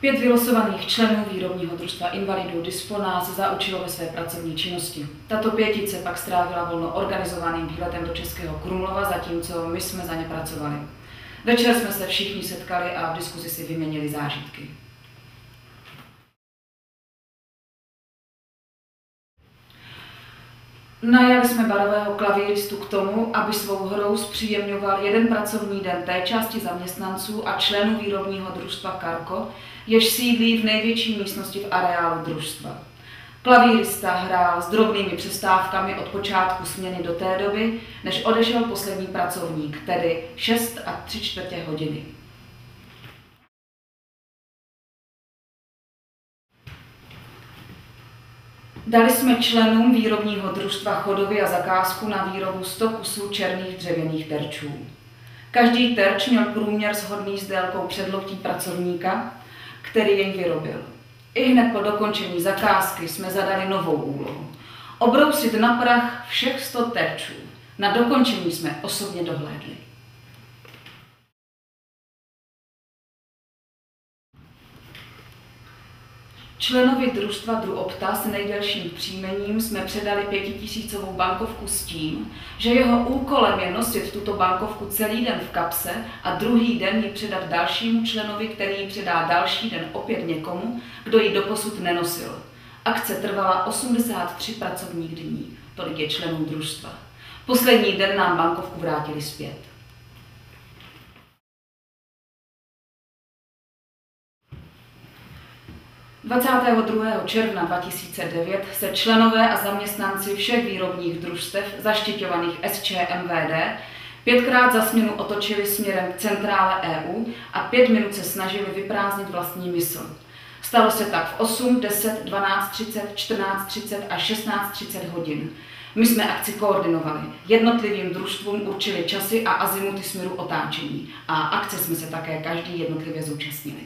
5 vylosovaných členů výrobního družstva invalidů Dispo nás zaučilo ve své pracovní činnosti. Tato pětice pak strávila volno organizovaným výletem do Českého Krumlova, zatímco my jsme za ně pracovali. Večer jsme se všichni setkali a v diskuzi si vyměnili zážitky. Najali jsme barového klavíristu k tomu, aby svou hrou zpříjemňoval jeden pracovní den té části zaměstnanců a členů výrobního družstva Karko, jež sídlí v největší místnosti v areálu družstva. Klavírista hrál s drobnými přestávkami od počátku směny do té doby, než odešel poslední pracovník, tedy 6 3/4 hodiny. Dali jsme členům výrobního družstva Chodovy a zakázku na výrobu 100 kusů černých dřevěných terčů. Každý terč měl průměr shodný s délkou předloktí pracovníka, který jej vyrobil. Ihned po dokončení zakázky jsme zadali novou úlohu. Obrousit na prach všech 100 terčů. Na dokončení jsme osobně dohlédli. Členovi družstva Druopta s nejdelším příjmením jsme předali 5000 bankovku s tím, že jeho úkolem je nosit tuto bankovku celý den v kapse a druhý den ji předat dalšímu členovi, který ji předá další den opět někomu, kdo ji doposud nenosil. Akce trvala 83 pracovních dní, tolik je členů družstva. Poslední den nám bankovku vrátili zpět. – 22. června 2009 se členové a zaměstnanci všech výrobních družstev zaštiťovaných SČMVD 5krát za směnu otočili směrem k centrále EU a 5 minut se snažili vyprázdnit vlastní mysl. Stalo se tak v 8, 10, 12:30, 14:30 a 16:30 hodin. My jsme akci koordinovali, jednotlivým družstvům určili časy a azimuty směru otáčení a akce jsme se také každý jednotlivě zúčastnili.